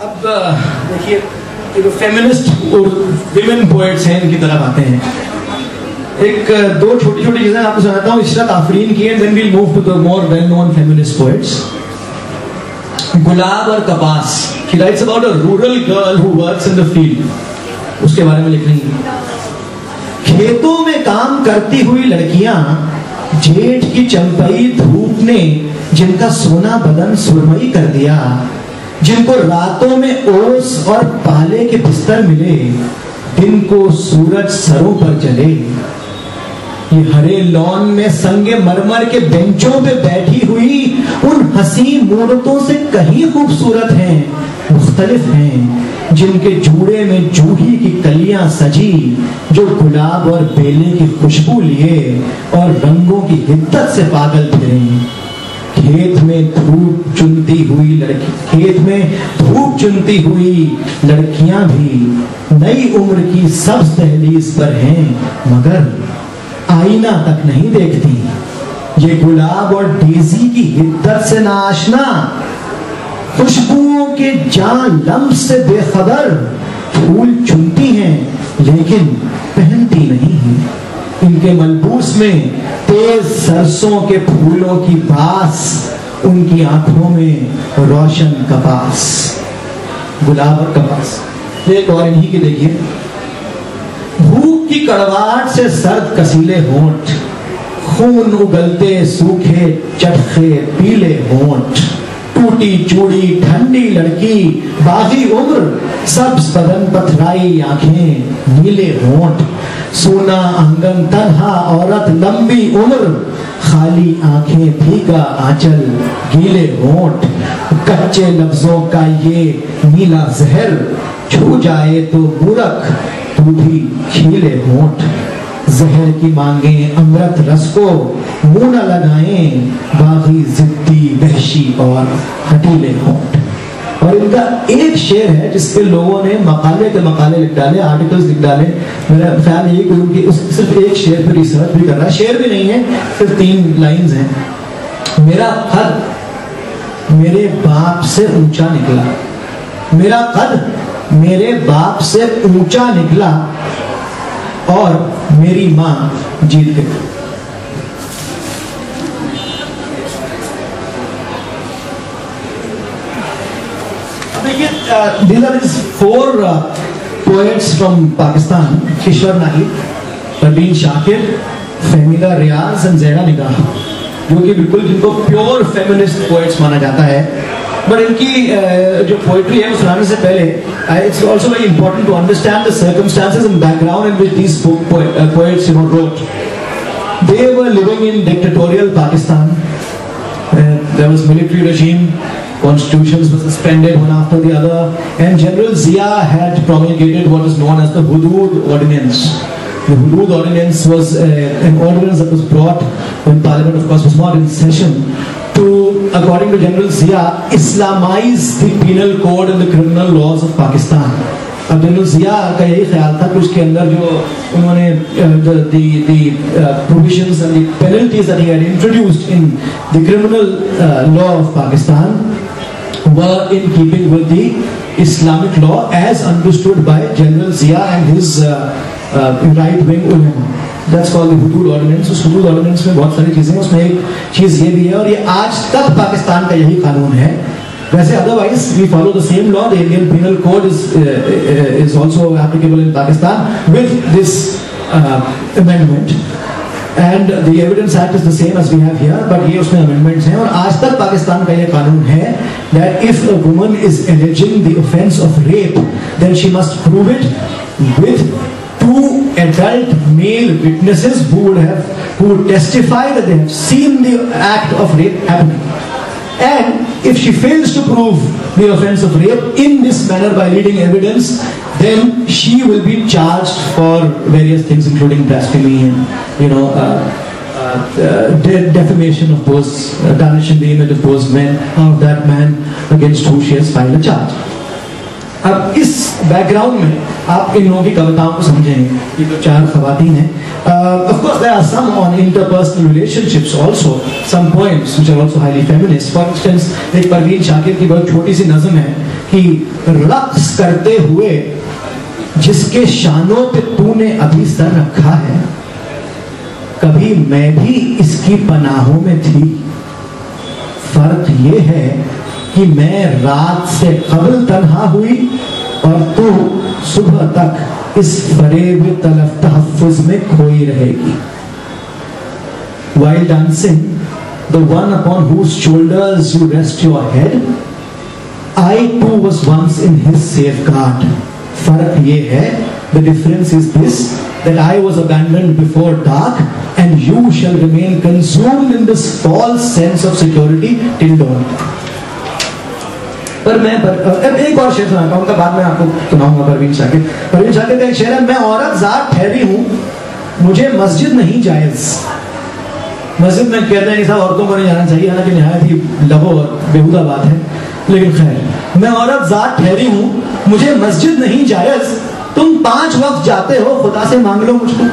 अब देखिए, जो फेमिनिस्ट और विमेन पोएट्स हैं इनकी तरफ आते हैं। एक दो छोटी छोटी चीजें आपको सुनाता हूँ। इशरत आफरीन की, and then we'll move to the more well known feminist poets. गुलाब और कपास, she writes about a rural girl who works in the field. उसके बारे में लिख रही है। खेतों में काम करती हुई लड़कियां, जेठ की चंपई धूप ने जिनका सोना बदन सुरमई कर दिया, जिनको रातों में ओस और पाले के बिस्तर मिले, दिन को सूरज सरों पर जले। ये हरे लॉन में संगे मरमर के बेंचों पे बैठी हुई उन हसी मूरतों से कहीं खूबसूरत हैं, मुख्तलिफ हैं, जिनके जूड़े में जूही की कलियां सजी, जो गुलाब और बेले की खुशबू लिए और रंगों की हिद्दत से पागल फिरे। खेत में धूप चुनती हुई लड़कियां भी नई उम्र की सब्ज दहलीज पर हैं, मगर आईना तक नहीं देखती। ये गुलाब और डेजी की हिद्दत से नाआशना, खुशबुओं के जान लम्स से बेखबर, फूल चुनती हैं लेकिन पहनती नहीं हैं। इनके मलबूस में तेज सरसों के फूलों की बास, उनकी आंखों में रोशन कपास। गुलाब और कपास। एक और इन्हीं की देखिए। भूख की कड़वाहट से सर्द कसीले होंठ, खून उगलते सूखे चटखे पीले होंठ, टूटी चूड़ी ठंडी लड़की बागी उम्र, सब्ज बदन पथराई आंखें नीले होंठ, सोना आंगन तन्हा औरत लंबी उम्र, खाली आंखें फीका आंचल गीले होंठ, कच्चे लफ्जों का ये नीला जहर, छू जाए तो मूरख तू भी खीले होंठ। जहर की मांगे अमृत रस को, मुंह न लगाएं बागी जिद्दी वहशी और हटीले होंठ। और इनका एक शेर है जिसपे लोगों ने मकाले लिख डाले, आर्टिकल्स लिख डाले। मेरा ख्याल यही करूँ कि सिर्फ एक शेर पे रिसर्च भी कर रहा है। शेर भी नहीं है, सिर्फ 3 लाइंस हैं। मेरा कद मेरे बाप से ऊंचा निकला, मेरा कद मेरे बाप से ऊंचा निकला, और मेरी माँ जीत गई। These are these 4 poets from Pakistan: Kishwar Naik, Parveen Shakir, Fahmida Riaz and Zaida Nigar, जो कि बिल्कुल जिनको प्योर फेमिनिस्ट पोएट्स माना जाता है। बट इनकी जो पोएट्री है वो सुनाने से पहले it's also very important to understand the circumstances and background in which these poets wrote. They were living in dictatorial Pakistan. There was military regime, constitutions were suspended one after the other, and General Zia had promulgated what is known as the Hudud Ordinance. The Hudud Ordinance was an ordinance that was brought when Parliament, of course, was not in session, to, according to General Zia, Islamize the penal code and the criminal laws of Pakistan. अब general जिया का यही ख्याल था कि उसके अंदर जो उन्होंने provisions and the penalties that he had introduced in the criminal law of Pakistan were in keeping with the Islamic law as understood by General Zia and his right-wing ulama. That's called the Hudud Ordinance. उस Hudud Ordinance में बहुत सारी चीजें, उसमें एक चीज ये भी है, और ये आज तक पाकिस्तान का यही कानून है। वैसे otherwise we follow the same law. The Indian Penal Code is also applicable in Pakistan with this amendment, and the Evidence Act is the same as we have here, but ये उसमें amendments हैं। और आज तक पाकिस्तान का ये कानून है that if a woman is alleging the offence of rape, then she must prove it with 2 adult male witnesses who would testify that they have seen the act of rape happening. And if she fails to prove the offence of rape in this manner by leading evidence, then she will be charged for various things, including blasphemy and defamation of those, tarnishing the image of those men, of that man against whom she has filed a charge. अब इस background में आप इन लोगों की कविताओं को समझेंगे। ये जो 4 खवातीन हैं, of course there are some on interpersonal relationships also, some poems which are also highly feminist. For instance, एक परवीन शाकिर की बहुत छोटी सी नज़म है कि रक्स करते हुए जिसके शानों पे तूने अभी सर रखा है, कभी मैं भी इसकी पनाहों में थी। फर्क ये है कि मैं रात से कबल तन्हा हुई और तू सुबह तक इस फरेब तलफ तहफ्फुज में खोई रहेगी। While dancing, the one upon whose shoulders you rest your head, I too was once in his safeguard. फर्क ये है, the difference is this, that I was abandoned before dark and you shall remain consumed in this false sense of security till dawn. पर मैं एक और शेर सुनाता हूँ, बाद में आपको सुनाऊंगा। परवीन शाकिर का एक शेर है, मैं औरत ज़ात ठहरी हूँ, मुझे मस्जिद नहीं जायज़। मस्जिद में कहते हैं कि साहब औरतों को नहीं जाना चाहिए, हालांकि निहायत ही लघु और बेहुदा बात है, लेकिन खैर, मैं औरत ज़ात ठहरी हूँ, मुझे मस्जिद नहीं जायज़, तुम 5 वक्त जाते हो, खुदा से मांग लो मुझको।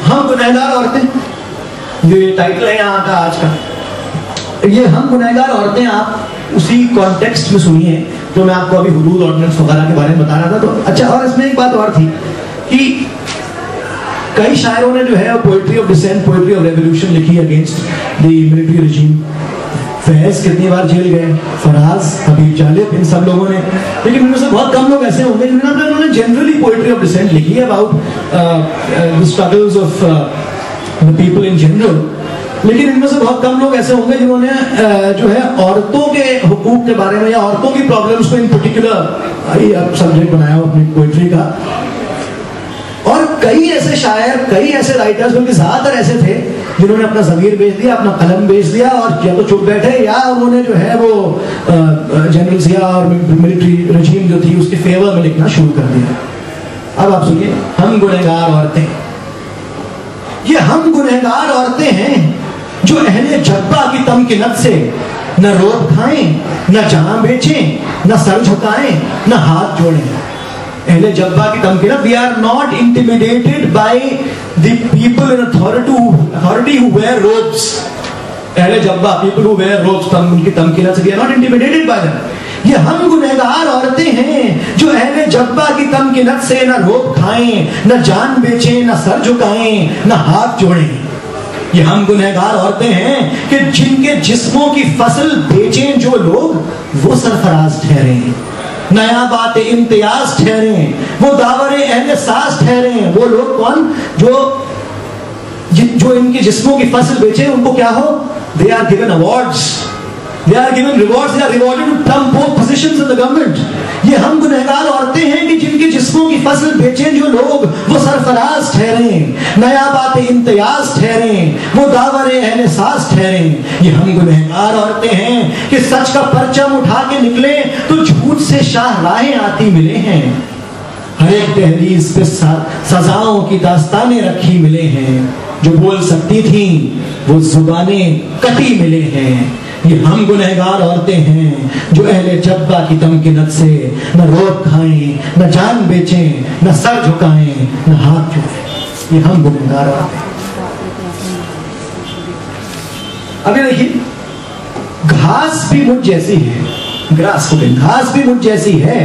हम गुनहगार औरतें, ये टाइटल है यहाँ का आज का। ये हम गुनहगार औरतें आप उसी कॉन्टेक्स्ट में सुनिए जो मैं आपको अभी हुदूद ऑर्डिनेंस वगैरह के बारे में बता रहा था। तो अच्छा, और इसमें एक बात और थी कि कई शायरों ने जो है poetry of dissent, poetry of revolution लिखी against the military regime. Faiz कितनी बार जेल गए, फराज, हबीब जालिब, इन सब लोगों ने, लेकिन इनमें से बहुत कम लोग ऐसे होंगे जिन्होंने जनरली पोएट्री ऑफ डिसेंट लिखी है about the struggles of the people in general. लेकिन इनमें से बहुत कम लोग ऐसे होंगे जिन्होंने जो है औरतों के हुकूक के बारे में या औरतों की प्रॉब्लम्स को इन पर्टिकुलर सब्जेक्ट बनाया हो अपनी पोएट्री का। और कई ऐसे शायर, कई ऐसे राइटर्स, बल्कि ज्यादातर ऐसे थे जिन्होंने अपना ज़मीर बेच दिया, अपना कलम बेच दिया, और या तो चुप बैठे या उन्होंने जो है वो जनरल ज़िया और मिलिट्री रजीम जो थी उसके फेवर में लिखना शुरू कर दिया। अब आप सुनिए, हम गुनहगार औरतें। ये हम गुनहगार औरतें हैं जो अहले जब्बा की तमकिनत से न रोब खाएं, न जान बेचें, न सर झुकाएं, न हाथ जोड़ें। अहले जब्बा की तमकीना, we are not intimidated by the people in authority who wear robes. अहले जब्बा, people who wear robes, उनकी तमकीना से we are not intimidated by them. ये हम गुनहगार औरतें हैं जो अहले जब्बा की तमकीनत से न रोब खाएं, न जान बेचें, न सर झुकाएं, न हाथ जोड़ें। ये हम गुनहगार औरतें हैं कि जिनके जिस्मों की फसल बेचें जो लोग, वो सरफराज ठहरे, नया बात इम्तियाज ठहरे, वो दावरे अहले साज ठहरे। वो लोग कौन? जो इनके जिस्मों की फसल बेचे, उनको क्या हो? They are given awards, they are given rewards, they are rewarded to टम्प both positions in the government. ये हम गुनहगार औरतें हैं कि जिनके जिस्मों की फसल बेचे जो लोग, वो सरफराज ठहरे, नया बात इम्तियाज ठहरे, वो दावरे अहले साज ठहरे। ये हम गुनहगार औरतें हैं कि सच का परचम उठा के निकले तो झूठ से शाहराहें आती मिले हैं। हर एक दहलीज पे सजाओं की दास्तानें रखी मिले हैं, जो बोल सकती थी वो जुबानें कटी मिले हैं। ये हम गुनहगार औरतें हैं जो अहले जब्बा की तमकीनत से न रोब खाएं, न जान बेचें, न सर झुकाएं, न हाथ जोड़ें। ये हम गुनहगार औरतें। अभी देखिए, घास भी मुझ जैसी है, ग्रास को घास भी मुझ जैसी है,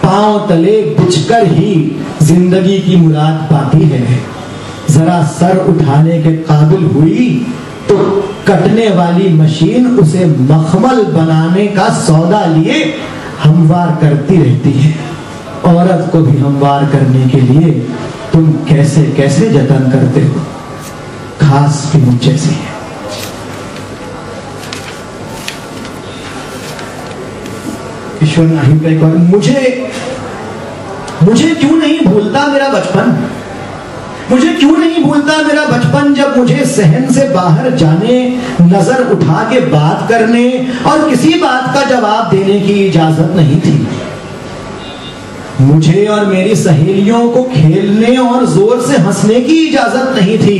पांव तले बिछकर ही जिंदगी की मुराद पाती है। जरा सर उठाने के काबिल हुई तो कटने वाली मशीन उसे मखमल बनाने का सौदा लिए हमवार करती रहती है। औरत को भी हमवार करने के लिए तुम कैसे कैसे जतन करते हो, घास भी मुझ जैसी है। ईश्वर नाहिम का एक बार, मुझे क्यों नहीं भूलता मेरा बचपन, मुझे क्यों नहीं भूलता मेरा बचपन, जब मुझे सहन से बाहर जाने, नजर उठा के बात करने और किसी बात का जवाब देने की इजाजत नहीं थी। मुझे और मेरी सहेलियों को खेलने और जोर से हंसने की इजाजत नहीं थी।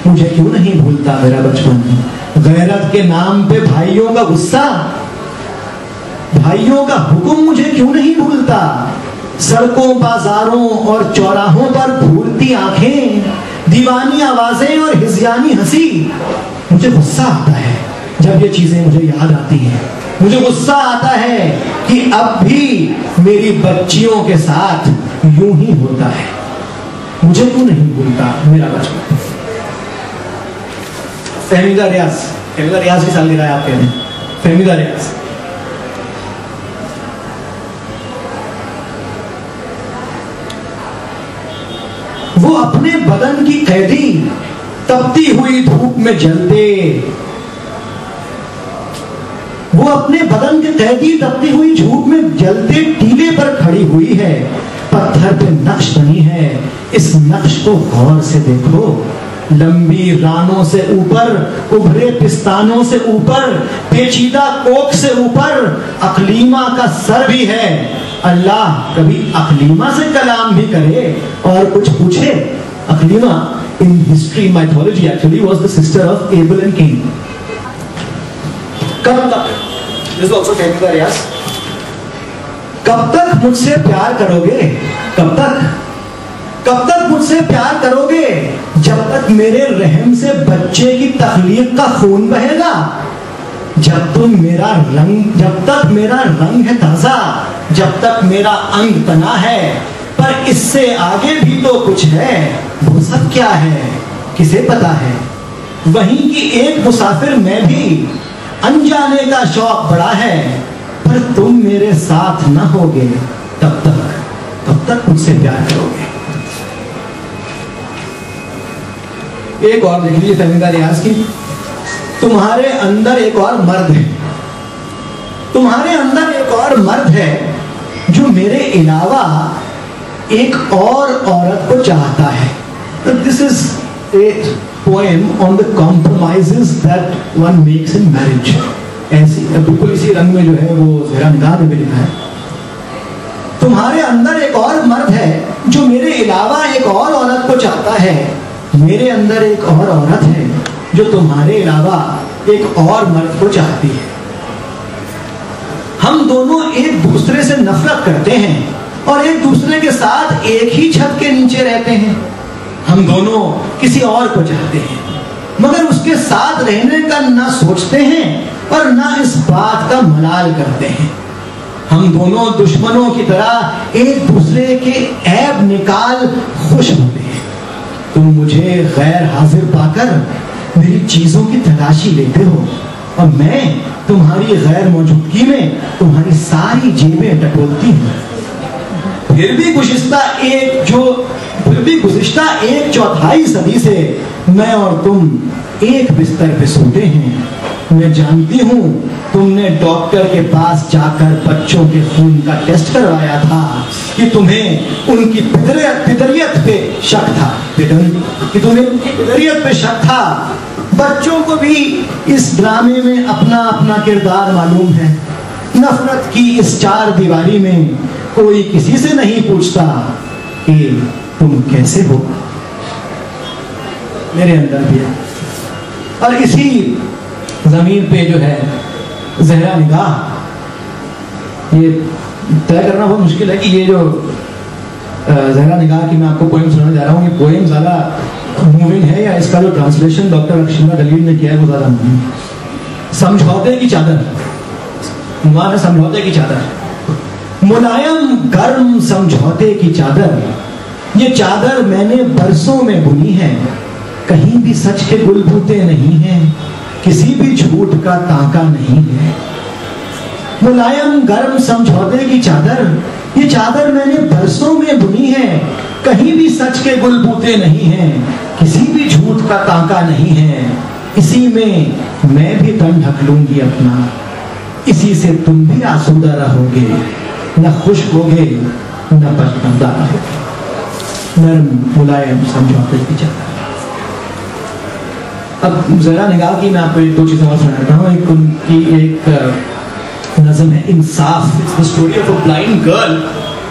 मुझे क्यों नहीं भूलता मेरा बचपन, गैरत के नाम पे भाइयों का गुस्सा, भाइयों का हुक्म मुझे क्यों नहीं भूलता। सड़कों, बाजारों और चौराहों पर घूरती आंखें, दीवानी आवाजें और हिज़यानी हंसी। मुझे गुस्सा आता है जब ये चीजें मुझे याद आती हैं, मुझे गुस्सा आता है कि अब भी मेरी बच्चियों के साथ यूं ही होता है। मुझे क्यों नहीं भूलता मेरा बचपन। फहमीदा रियाज की सालगिरह आप कह रहे हैं, फहमीदा रियाज। वो अपने बदन की कैदी तपती हुई धूप में जलते, वो अपने बदन के कैदी तपती हुई धूप में जलते टीले पर खड़ी हुई है, पत्थर पे नक्श बनी है। इस नक्श को गौर से देखो, लंबी रानों से ऊपर, उभरे पिस्तानों से ऊपर, पेचीदा कोख से ऊपर अकलीमा का सर भी है। अल्लाह कभी अकलीमा से कलाम भी करे और कुछ पूछे। अकलीमा in history mythology actually was the sister of Abel and Cain. कब तक, this is also फहमीदा रियाज, कब तक मुझसे प्यार करोगे? कब तक मुझसे प्यार करोगे? जब तक मेरे रहम से बच्चे की तखलीक का खून बहेगा, जब तक मेरा रंग है ताजा, जब तक मेरा अंग तना है। पर इससे आगे भी तो कुछ है, वो सब क्या है किसे पता है। वहीं की एक मुसाफिर मैं भी, अनजाने का शौक बड़ा है। पर तुम मेरे साथ न होगे तब तक मुझसे प्यार करोगे। एक और देख लीजिए फहमीदा रियाज की। तुम्हारे अंदर एक और मर्द है, तुम्हारे अंदर एक और मर्द है जो मेरे अलावा एक और औरत को चाहता है। This is a poem on the compromises that one makes in marriage. ऐसी बिल्कुल इसी रंग में जो है वो ज़हरा निगाह ने भी लिखा है। तुम्हारे अंदर एक और मर्द है जो मेरे अलावा एक और औरत को चाहता है। मेरे अंदर एक और औरत है जो तुम्हारे अलावा एक और मर्द को चाहती है। हम दोनों एक दूसरे से नफरत करते हैं और एक दूसरे के साथ एक ही छत के नीचे रहते हैं। हम दोनों किसी और को चाहते हैं, मगर उसके साथ रहने का ना सोचते हैं और ना इस बात का मलाल करते हैं। हम दोनों दुश्मनों की तरह एक दूसरे के ऐब निकाल खुश होते हैं। तुम मुझे गैर हाजिर पाकर मेरी चीजों की तलाशी लेते हो और मैं तुम्हारी गैर मौजूदगी में तुम्हारी सारी जेबें टटोलती हूँ। फिर भी गुज़िश्ता एक चौथाई सदी से मैं और तुम एक बिस्तर पे सोते हैं। मैं जानती हूँ तुमने डॉक्टर के पास जाकर बच्चों के खून का टेस्ट करवाया था कि तुम्हें उनकी पितरियत पे शक था, कि तुम्हें उनकी पितरियत पे शक था। बच्चों को भी इस ड्रामे में अपना अपना किरदार मालूम है। नफरत की इस चार दीवारी में कोई किसी से नहीं पूछता कि तुम कैसे हो। मेरे अंदर भी है। और इसी जमीन पे जो है ज़हरा निगाह, ये तय करना बहुत मुश्किल है कि ये जो ज़हरा निगाह की मैं आपको पोएम सुनाने जा रहा हूँ, ये पोएम ज़्यादा मूविंग है या इसका जो ट्रांसलेशन डॉक्टर अक्षिमा दलील ने किया है वो ज़्यादा मूविंग है। समझौते की चादर, उन्वान है समझौते की चादर। मुलायम गर्म समझौते की चादर, ये चादर मैंने बरसों में बुनी है। कहीं भी सच के गुलबूते नहीं हैं, किसी भी झूठ का ताका नहीं है। मुलायम गर्म समझौते की चादर, ये चादर मैंने बरसों में बुनी है। कहीं भी सच के गुलबूते नहीं हैं, किसी भी झूठ का ताका नहीं है। इसी में मैं भी तन ढक लूंगी अपना, इसी से तुम भी आसूदा रहोगे, न खुश होगे न पछतावा रहोगे। नरम मुलायम समझौते की चादर। अब ज़रा निगाह की मैं आपको एक दो चीज़ें और सुनाता हूँ। एक उनकी एक नज़म है इंसाफ। It's the story of a blind girl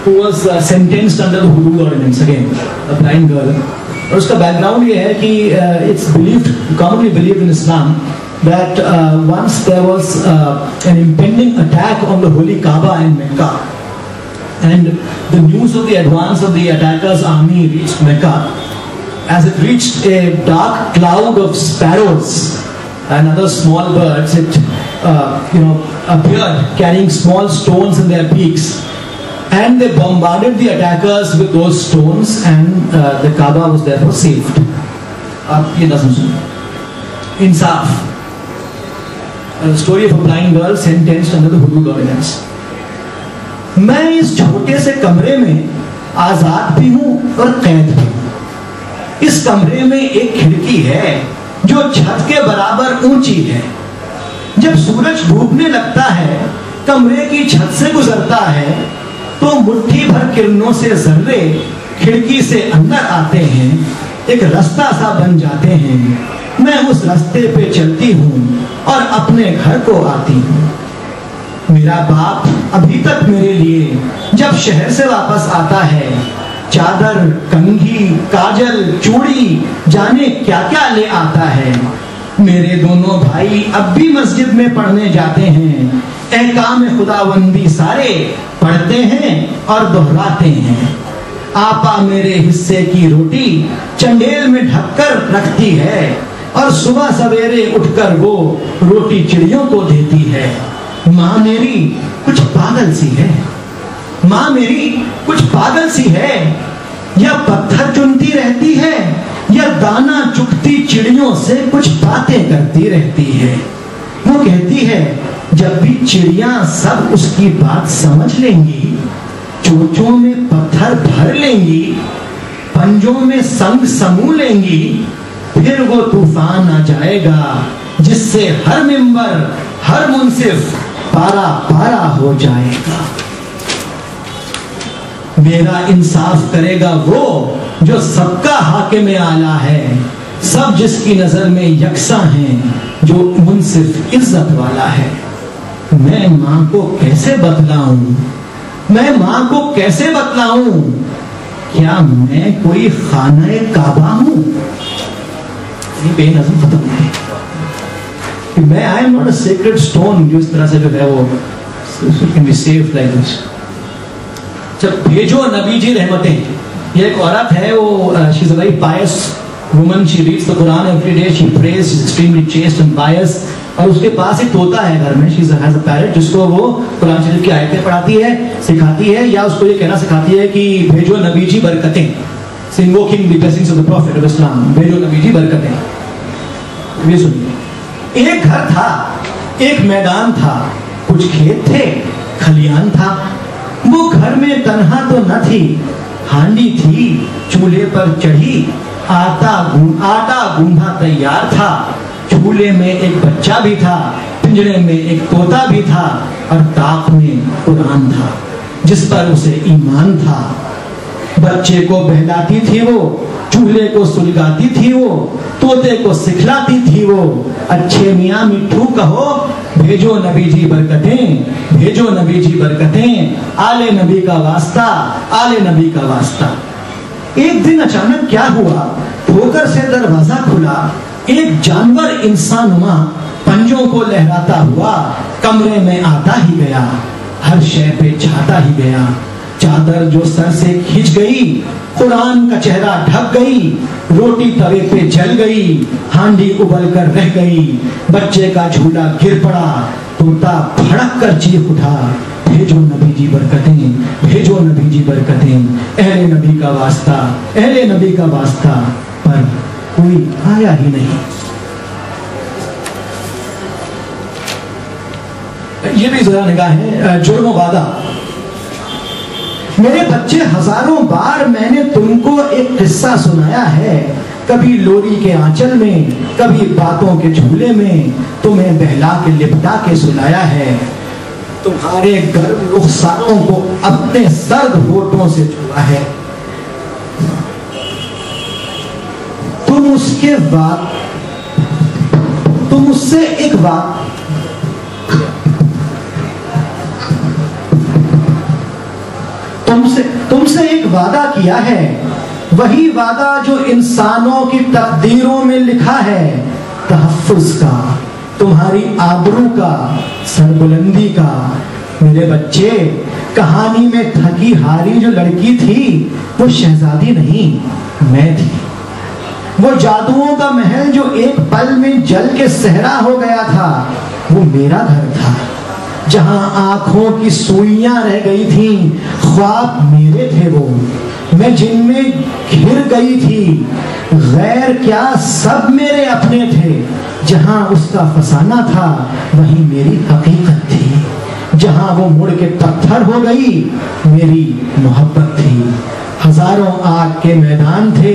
who was sentenced under the Hudud ordinance, again a blind girl। और उसका बैकग्राउंड ये है कि it's believed, commonly believed in Islam that once there was an impending attack on the holy Kaaba in Mecca, and the news of the advance of the attackers' army reached Mecca. As it reached, a dark cloud of sparrows and other small birds, it appeared carrying small stones in their beaks, and they bombarded the attackers with those stones, and the Kaaba was therefore saved. अब ये दोस्तों सुनो, इंसाफ, a story of a blind girl sentenced under the hudud ordinance. मैं इस छोटे से कमरे में आजाद भी हूं और कैद भी हूं। इस कमरे में एक खिड़की है जो छत के बराबर ऊंची है। जब सूरज डूबने लगता है, कमरे की छत से गुजरता है, तो मुट्ठी भर किरणों से जर्रे खिड़की से अंदर आते हैं, एक रास्ता सा बन जाते हैं। मैं उस रास्ते पे चलती हूँ और अपने घर को आती हूँ। मेरा बाप अभी तक मेरे लिए जब शहर से वापस आता है, चादर, कंघी, काजल, चूड़ी, जाने क्या क्या ले आता है। मेरे दोनों भाई अब भी मस्जिद में पढ़ने जाते हैं, एहकाम खुदाबंदी सारे पढ़ते हैं और दोहराते हैं। आपा मेरे हिस्से की रोटी चंडेल में ढककर रखती है और सुबह सवेरे उठकर वो रोटी चिड़ियों को देती है। माँ मेरी कुछ पागल सी है, माँ मेरी कुछ पागल सी है, या पत्थर चुनती रहती है या दाना चुगती चिड़ियों से कुछ बातें करती रहती है। वो कहती है जब भी चिड़ियां सब उसकी बात समझ लेंगी, चोंचों में पत्थर भर लेंगी, पंजों में संग समूह लेंगी, फिर वो तूफान आ जाएगा जिससे हर मिंबर, हर मुंसिफ पारा पारा हो जाएगा। मेरा इंसाफ करेगा वो जो सबका हाकिम आला है, सब जिसकी नजर में यकसा हैं, जो मुंसिफ इज्जत वाला है। मैं माँ को कैसे बतलाऊं, मैं माँ को कैसे बतलाऊं, क्या मैं कोई खाना काबा हूं? ये बेनज़म खत्म है कि मैं I am not a sacred stone जो इस तरह से जो है वो can be saved like this. जब भेजो नबी जी रहमतें, ये एक औरत है, वो she is a very Payas woman, she reads the Quran every day, she praise, she is extremely chest and पायस, और उसके पास एक तोता है घर में, शी हैज अ पैरट, जिसको वो कुरान शरीफ की आयतें पढ़ाती है, सिखाती है, या उसको ये कहना सिखाती है कि भेजो नबी जी बरकतें, invoking the blessings of the prophet of Islam, भेजो नबी जी बरकतें। ये सुनिए, एक घर था, एक मैदान था, कुछ खेत थे, खलियान था। वो घर में तन्हा तो न थी, हांडी थी, चूल्हे पर चढ़ी, आटा गूंधा तैयार था, चूल्हे में एक बच्चा भी था, पिंजरे में एक तोता भी था, और ताक में कुरान था जिस पर उसे ईमान था। बच्चे को बहलाती थी वो, चूल्हे को सुलगाती थी वो, तोते को सिखलाती थी वो। अच्छे मियाँ मिट्ठू कहो, भेजो नबी जी बरकतें, भेजो नबी जी बरकतें, आले नबी का वास्ता, आले नबी का वास्ता। एक दिन अचानक क्या हुआ, ठोकर से दरवाजा खुला, एक जानवर इंसानुमा पंजों को लहराता हुआ कमरे में आता ही गया, हर शय पे छाता ही गया। चादर जो सर से खिंच गई, कुरान का चेहरा ढक गई, रोटी तवे पे जल गई, हांडी उबल कर रह गई, बच्चे का झूला गिर पड़ा, तोता भड़क कर चीख उठा, भेजो नबी जी बरकतें, भेजो नबी जी बरकतें, अहले नबी का वास्ता, अहले नबी का वास्ता। पर कोई आया ही नहीं। ये भी जरा निगाह है, जुर्म वादा। मेरे बच्चे, हजारों बार मैंने तुमको एक किस्सा सुनाया है, कभी लोरी के आंचल में, कभी बातों के झूले में, तुम्हें बहला के लिपटा के सुनाया है। तुम्हारे गर्म रुखसारों को अपने सर्द होठों से छुआ है। तुम उसके बाद, तुम उससे एक बात, तुमसे एक वादा किया है, वही वादा जो इंसानों की तकदीरों में लिखा है, तहफ्फुज़ का, तुम्हारी आबरू का, सरबुलंदी का। मेरे बच्चे, कहानी में थकी हारी जो लड़की थी, वो शहजादी नहीं, मैं थी। वो जादुओं का महल जो एक पल में जल के सहरा हो गया था, वो मेरा घर था। जहां आंखों की सुइयां रह गई थीं, ख्वाब मेरे थे वो, मैं जिनमें घिर गई थी। गैर क्या सब मेरे अपने थे। जहां उसका फसाना था वहीं मेरी हकीकत थी। जहां वो मुड़ के पत्थर हो गई, मेरी मोहब्बत थी। हजारों आग के मैदान थे,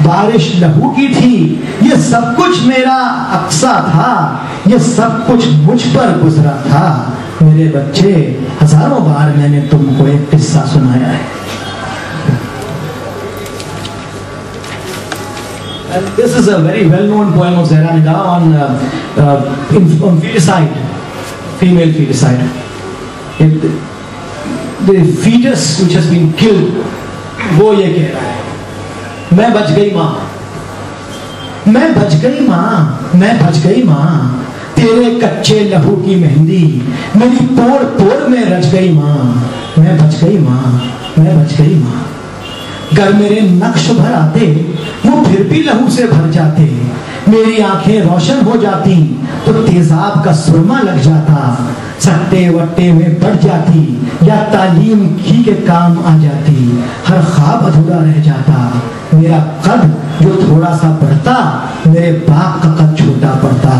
बारिश लहू की थी। ये सब कुछ मेरा अक्सा था, ये सब कुछ मुझ पर गुजरा था। मेरे बच्चे, हजारों बार मैंने तुमको एक किस्सा सुनाया है। And this is a very well-known poem of Zehra Nigah on feticide, female feticide. The fetus which has been killed, वो ये कह रहा है, मैं बच गई माँ, मैं बच गई माँ, मैं बच गई माँ। तेरे कच्चे लहू की मेहंदी मेरी पोर पोर में रच गई माँ। मैं बच गई माँ, मैं बच गई माँ। गर मेरे नक्श भर आते वो फिर भी लहू से भर जाते। मेरी आंखें रोशन हो जाती तो तेजाब का सुरमा लग जाता। सट्टे वट्टे में बढ़ जाती या तालीम ही के काम आ जाती। हर ख्वाब अधूरा रह जाता। मेरा कद जो थोड़ा सा बढ़ता, मेरे बाप का कद छोटा पड़ता।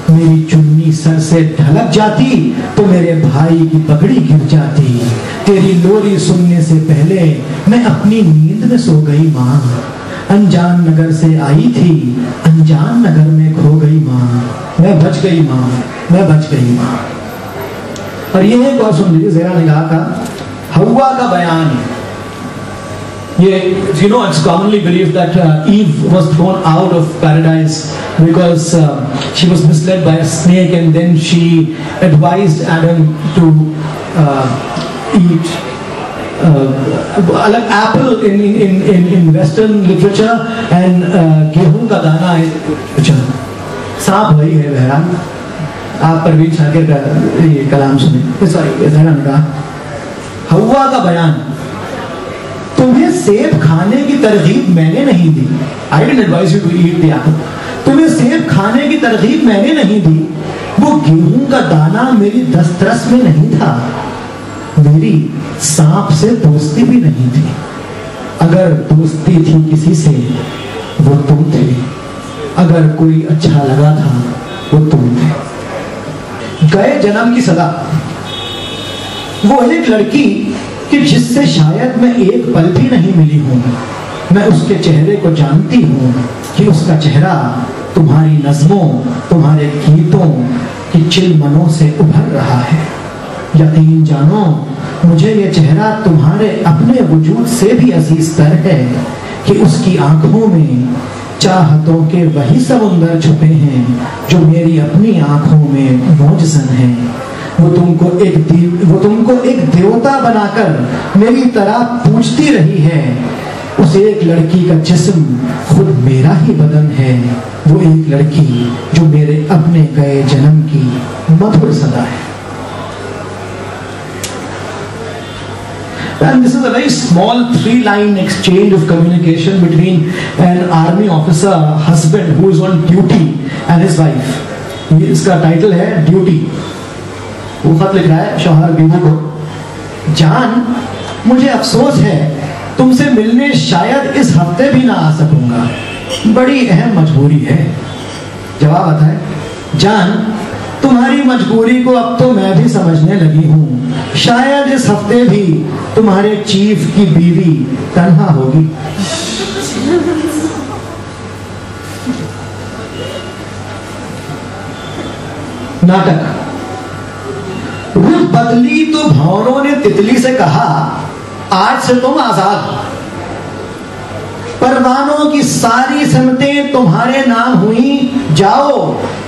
मेरी चुन्नी सर से ढलक जाती तो मेरे भाई की पगड़ी गिर जाती। तेरी लोरी सुनने से पहले मैं अपनी नींद में सो गई माँ। अनजान नगर से आई थी, अनजान नगर में खो गई माँ। मैं बच गई माँ, मैं बच गई माँ। और ये एक और सुन लीजिए ज़ेरा निगाह का हव्वा का बयान। ये you know it's commonly believed that Eve was thrown out of paradise because she was misled by a snake and then she advised Adam to eat like apple in Western literature and गेहूं का दाना सांप वही है। बहरहाल आप परवीन शाकिर का ये कलाम सुने। सॉरी ज़ेरा निगाह हव्वा का बयान। तुम्हें सेब खाने की तरगीब मैंने नहीं दी। I didn't advise you to eat the apple. तुम्हें सेब खाने की तरगीब मैंने नहीं दी। वो गेहूं का दाना मेरी दस्तरस में नहीं था। मेरी सांप से दोस्ती भी नहीं थी। अगर दोस्ती थी किसी से वो तुम थे। अगर कोई अच्छा लगा था वो तुम थे। गए जन्म की सदा। वो एक लड़की कि जिससे शायद मैं एक पल भी नहीं मिली हूं। मैं उसके चेहरे को जानती हूं कि उसका चेहरा तुम्हारी नज़्मों, तुम्हारे गीतों की चिलमनों से उभर रहा है। यकीन जानो मुझे ये चेहरा तुम्हारे अपने वजूद से भी अजीज तर है कि उसकी आंखों में चाहतों के वही समुंदर छुपे हैं जो मेरी अपनी आंखों में मौजसन है। वो तुमको एक देवता बनाकर मेरी तरह पूछती रही है। उस एक लड़की का जिस्म खुद मेरा ही बदन है। वो एक लड़की जो मेरे अपने गए जन्म की मधुर सदा है। And this is a very small 3-line exchange of communication between an army officer husband who is on duty and his wife. इसका टाइटल है ड्यूटी। वो खत लिख रहा है शौहर बीवी को, जान मुझे अफसोस है तुमसे मिलने शायद इस हफ्ते भी ना आ सकूंगा। बड़ी अहम मजबूरी है। जवाब आता है, जान तुम्हारी मजबूरी को अब तो मैं भी समझने लगी हूँ। शायद इस हफ्ते भी तुम्हारे चीफ की बीवी तन्हा होगी। नाटक। रुख बदली तो भंवरों ने तितली से कहा, आज से तुम आजाद। परवानों की सारी सनतें तुम्हारे नाम हुई। जाओ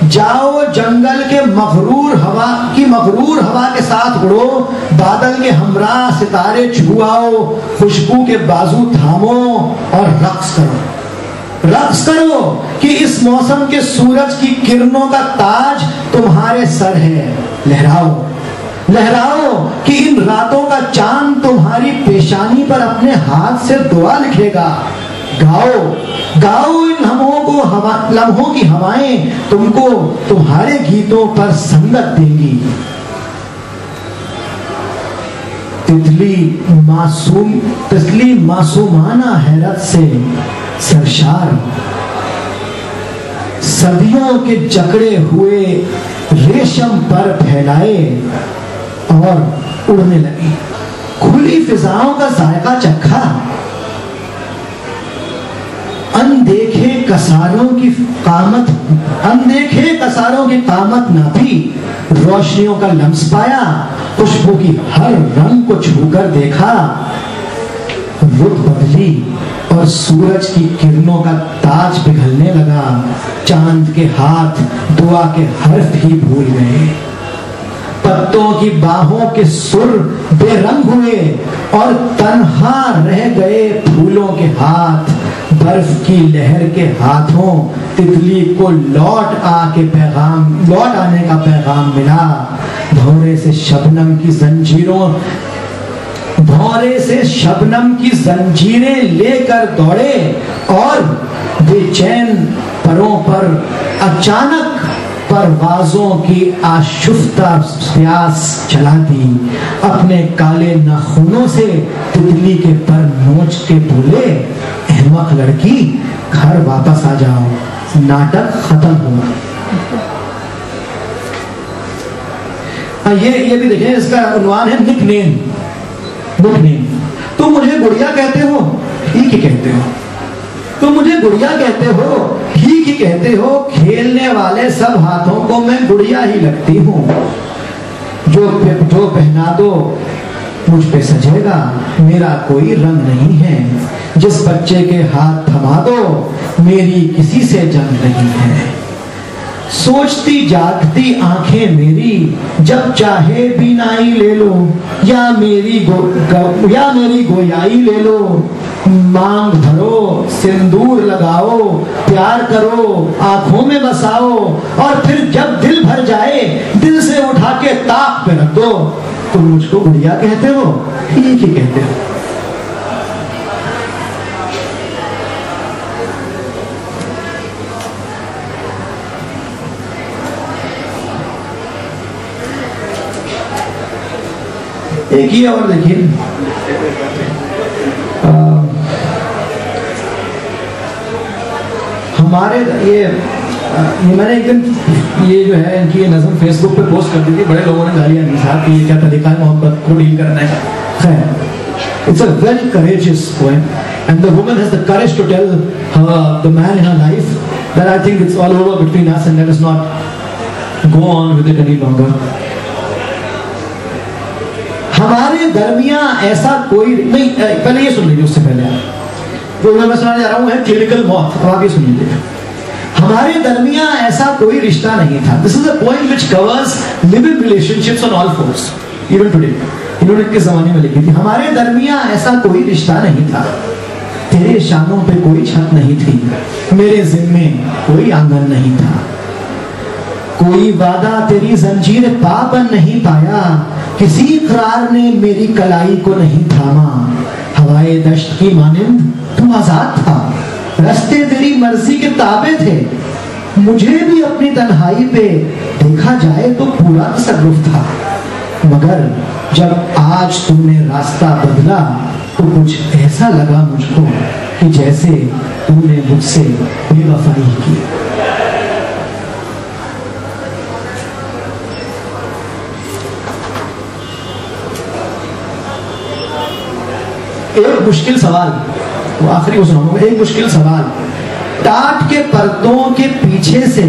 जाओ जंगल के मगरूर हवा के साथ उड़ो। बादल के हमरा सितारे छुआओ। खुशबू के बाजू थामो और रक्स करो कि इस मौसम के सूरज की किरणों का ताज तुम्हारे सर है। लहराओ कि इन रातों का चांद तुम्हारी पेशानी पर अपने हाथ से दुआ लिखेगा। गाओ इन लम्हों की हवाएं तुमको तुम्हारे गीतों पर संगत देंगी। तितली मासूमाना हैरत से सरशार सदियों के जकड़े हुए रेशम पर फैलाए और उड़ने लगी। खुली फिजाओं का जायका चखा, अनदेखे कसारों की कामत नापी, रोशनियों का लम्स पाया, खुशबू की हर रंग को छूकर देखा। रुत बदली और सूरज की किरणों का ताज पिघलने लगा। चांद के हाथ दुआ के हर्फ ही भूल गए। पत्तों की बाहों के सुर बेरंग हुए और तन्हा रह गए फूलों के हाथ। बर्फ की लहर के हाथों तितली को लौट आने का पैगाम मिला। भौरे से शबनम की जंजीरें लेकर दौड़े और बेचैन परों पर अचानक परवाजों की आशुफ्ता प्यास चला दी। अपने काले नाखूनों से तितली के पर नोच के बोले, अहमक लड़की, घर वापस आ जाओ, नाटक खत्म हुआ। ये भी देखें, इसका उन्वान है निकनेम। तुम मुझे गुड़िया कहते हो, ठीक ही कहते हो। तुम मुझे गुड़िया कहते हो, ठीक ही कहते हो। खेलने वाले सब हाथों को मैं गुड़िया ही लगती हूँ। जो पहना दो मुझ पे सजेगा, मेरा कोई रंग नहीं है। जिस बच्चे के हाथ थमा दो, मेरी किसी से जंग नहीं है। सोचती जागती आंखें मेरी, जब चाहे बीनाई ले लो, या मेरी गोयाई ले लो। मांग भरो, सिंदूर लगाओ, प्यार करो, आंखों में बसाओ, और फिर जब दिल भर जाए, दिल से उठा के ताक पे रख दो। तुम मुझको गुड़िया कहते हो, ठीक ही कहते हो। एक ही और देखिए, हमारे ये मैंने एक दिन ये जो है इनकी ये नज़म फेसबुक पे पोस्ट कर दी थी। बड़े लोगों ने गालियां दी, साहब कि ये क्या तरीका है मोहब्बत को डील करना है। खैर, it's a very courageous poem and the woman has the courage to tell the man in her life that I think it's all over between us and let us not go on with it any longer. हमारे दरमियां ऐसा कोई नहीं, पहले ये सुन लीजिए, उससे पहले जो मैं सुनाने जा रहा हूँ है क्लिनिकल मौत। अब आप ये सुन लीजिए। हमारे दरमियां ऐसा कोई रिश्ता नहीं था। This is a poem which covers living relationships on all force even today. इन्होंने किस जमाने में लिखी थी? हमारे दरमियां ऐसा कोई रिश्ता नहीं था। तेरे शानों पे कोई छत नहीं थी, मेरे जिम्मे कोई आंगन नहीं था। कोई वादा तेरी जंजीर पा बन नहीं पाया, किसी इकरार ने मेरी कलाई को नहीं थामा। हवाए दश्त की मानिंद तू आजाद था, रास्ते तेरी मर्जी के ताबे थे। मुझे भी अपनी तन्हाई पे देखा जाए तो पूरा तसर्रुफ था। मगर जब आज तुमने रास्ता बदला तो कुछ ऐसा लगा मुझको कि जैसे तुमने मुझसे बेवफाई की। एक मुश्किल सवाल, वो आखिरी को सुनाऊंगा। एक मुश्किल सवाल, टाट के पर्दों के पीछे से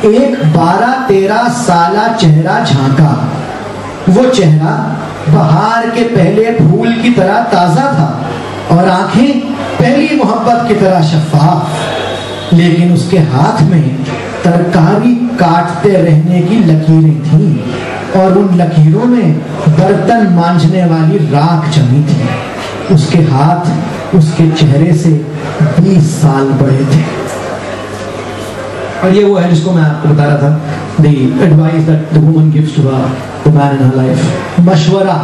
एक 12-13 साला चेहरा झांका। वो चेहरा बहार के पहले फूल की तरह ताजा था और आंखें पहली मोहब्बत की तरह शफाफ, लेकिन उसके हाथ में तरकारी काटते रहने की लकीरें थीं और उन लकीरों में बर्तन मांजने वाली राख जमी थी। उसके हाथ उसके चेहरे से 20 साल बड़े थे। और ये वो है जिसको मैं आपको बता रहा था, the advice that the woman gives to the man in her life। मशवरा,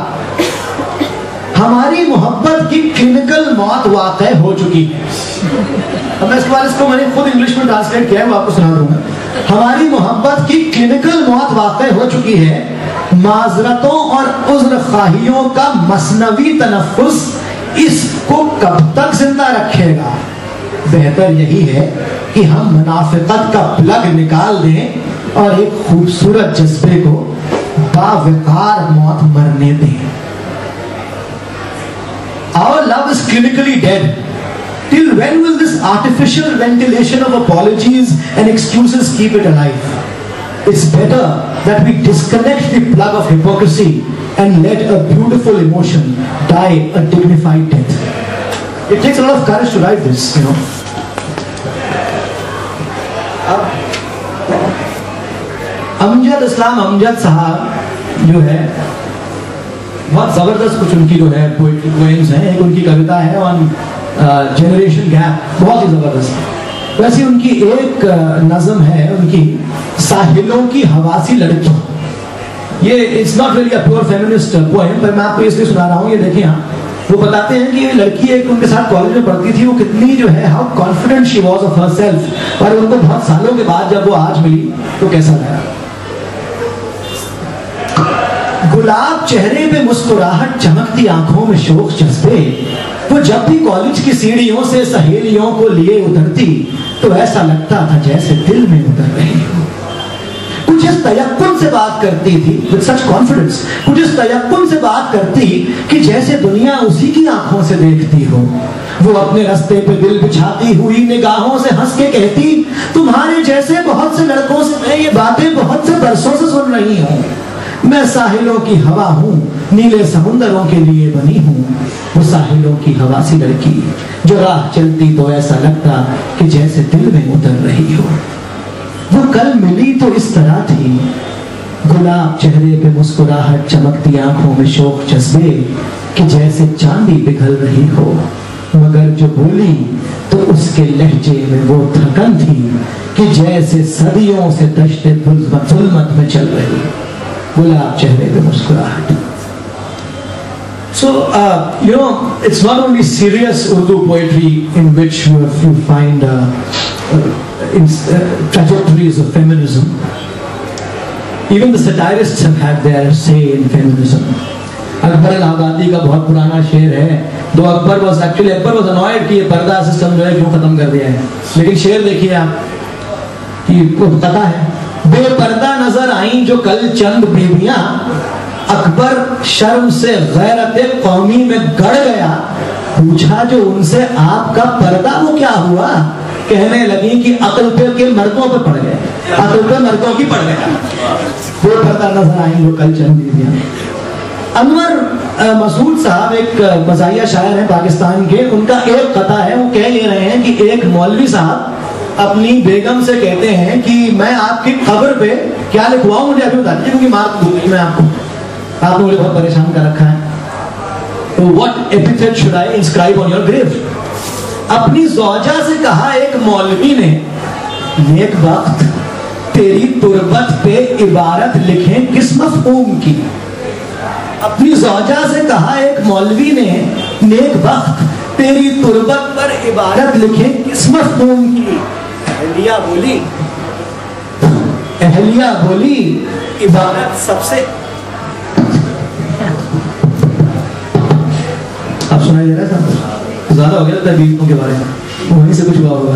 हमारी मोहब्बत की क्लिनिकल मौत वाक़ई हो चुकी है। अब मैं इसको मैंने खुद इंग्लिश में ट्रांसलेट किया है, वो आपको सुना दूंगा। हमारी मोहब्बत की क्लिनिकल मौत वाक़ई हो चुकी है। माजरतों और उज़्र ख़ाहियों का मसनवी तनफ़ुस इसको कब तक जिंदा रखेगा? बेहतर यही है कि हम मुनाफिकत का प्लग निकाल दें और एक खूबसूरत जज्बे को बावकार मौत मरने दें। Our love is clinically dead. Till when will this artificial ventilation of apologies and excuses keep it alive? It's better that we disconnect the plug of hypocrisy and let a beautiful emotion die a dignified death. It takes a lot of courage to write this, you know. Amjad इस्लाम अमजद साहब जो है, बहुत ज़बरदस्त कुछ उनकी जो है poetry poems हैं। एक उनकी कविता है ऑन जनरेशन गैप, बहुत ही ज़बरदस्त। वैसे उनकी एक नज़म है उनकी, साहिलों की हवासी लड़की। ये it's not really a pure feminist poem, पर मैं आपको इसलिए सुना रहा हूँ। ये देखिए, हाँ, वो बताते हैं कि ये लड़की एक उनके साथ कॉलेज में पढ़ती थी, वो कितनी जो है how confident she was of herself, और उनको बहुत सालों के बाद जब वो आज मिली तो कैसा लगा। गुलाब चेहरे पे मुस्कुराहट, चमकती आंखों में शोक जज्बे, वो जब भी कॉलेज की सीढ़ियों से सहेलियों को लिए उतरती तो ऐसा लगता था जैसे दिल में उतर रही हो। कुछ इस तयक्कुन से बात करती थी, विद सच कॉन्फिडेंस, कुछ इस तयक्कुन से बात करती कि जैसे दुनिया उसी की आंखों से देखती हो। वो अपने रास्ते पे दिल बिछाती हुई निगाहों से हंस के कहती, तुम्हारे जैसे बहुत से लड़कों से मैं ये बातें बहुत से बरसों से सुन रही हूँ। मैं साहिलों की हवा हूँ, नीले समुंदरों के लिए बनी हूँ। वो साहिलों की हवा सी लड़की जो राह चलती तो ऐसा लगता कि जैसे दिल में उतर रही हो। वो कल मिली तो इस तरह थी, गुलाब चेहरे पे मुस्कुराहट, चमकती आंखों में शोक जज्बे, कि जैसे चांदी पिघल रही हो। मगर जो बोली तो उसके लहजे में वो थकन थी कि जैसे सदियों से दश्ते जुल्मत में चल रही। गुलाब चेहरे पे मुस्कुराहट। So, you know, it's not only serious Urdu poetry in which you find trajectories of feminism. Even the satirists have had their say in feminism. Akbar अल-आबादी का बहुत पुराना शेर है, दो अकबर was annoyed कि ये पर्दा सिस्टम जो है क्यों खत्म कर दिया है। लेकिन शेर देखिए आप, कि वो पता है, बेपर्दा नजर आई जो कल चंद बीबियां, अकबर शर्म से गैरत कौमी में गड़ गया। पूछा जो उनसे आपका पर्दा वो क्या हुआ, कहने लगी कि अकल पे के मर्दों पे पड़ गए, अकल पे मर्दों की पड़ गया। बेपर्दा नजर आई जो कल चंद बीबियां। अनवर मसूद साहब एक मज़ाहिया शायर हैं पाकिस्तान के, उनका एक कथा है, वो कह ले रहे हैं कि एक मौलवी साहब अपनी बेगम से कहते हैं कि मैं आपकी कब्र पे क्या लिखवाऊं, मुझे अभी बताइए, क्योंकि मार्क दूंगी मैं आपको, आपने मुझे बहुत परेशान कर रखा है। तो what epithet should I inscribe on your grave? अपनी ज़ौजा से कहा एक मौलवी ने, नेक वक्त तेरी तुरबत पे इबारत लिखें किस मफ़हूम की। अपनी ज़ौजा से कहा एक मौलवी ने, नेक वक्त तेरी तुरबत पर इबारत लिखें किस मफ़हूम की। अहलिया बोली इबारत सबसे, आप सुनाई दे रहा था, ज्यादा हो गया तबीयतों के बारे में, वहीं से कुछ हुआ होगा।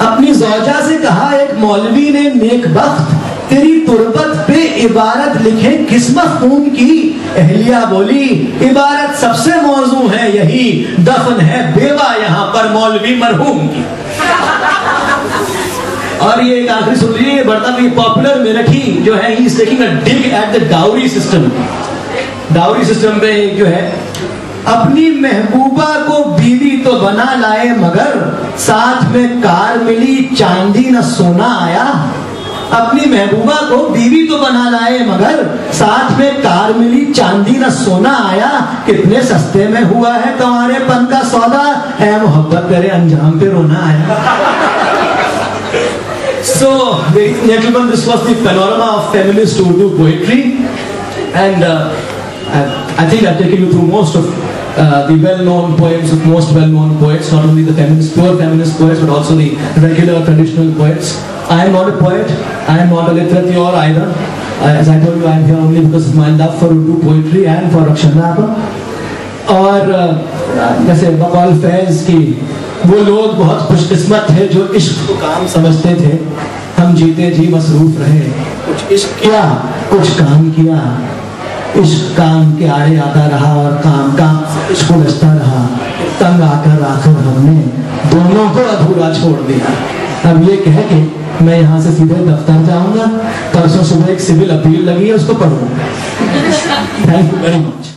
अपनी ज़ौजा से कहा एक मौलवी ने, नेक वक्त तेरी तुरबत पे इबारत लिखे किस मफ़हूम की। अहलिया बोली इबारत सबसे मौजू है यही, दफन है बेवा यहाँ पर मौलवी मरहूम की। और ये एक आखिरी सुन लीजिए, बढ़ता भी पॉपुलर मेरठी जो है, he is taking a dig at the dowry system. Dowry system पे जो है, अपनी महबूबा को बीवी तो बना लाए मगर साथ में कार मिली चांदी न सोना आया। अपनी महबूबा को बीवी तो बना लाए मगर साथ में कार मिली चांदी न सोना आया। कितने सस्ते में हुआ है तुम्हारे पन का सौदा, है मोहब्बत तेरे अंजाम पे रोना आया। So, ladies and gentlemen, this was the panorama of feminist Urdu poetry, and I think I've taken you through most of the well-known poems of most well-known poets, not only the feminist, pure feminist poets, but also the regular traditional poets. I am not a poet. I am not a literature either. As I told you, I am here only because of my love for Urdu poetry and for Aksharnama. और जैसे बकौल फैज़ की वो लोग बहुत खुशकिस्मत थे जो इश्क को काम समझते थे। हम जीते जी मसरूफ रहे, कुछ इश्क किया, कुछ काम किया। इश्क काम के आड़े आता रहा और काम इश्क उलझता रहा। तंग आकर आखिर हमने दोनों को अधूरा छोड़ दिया। अब ये कह के मैं यहाँ से सीधे दफ्तर जाऊंगा। परसों सुबह एक सिविल अपील लगी है, उसको पढ़ूंगा। Thank you very much.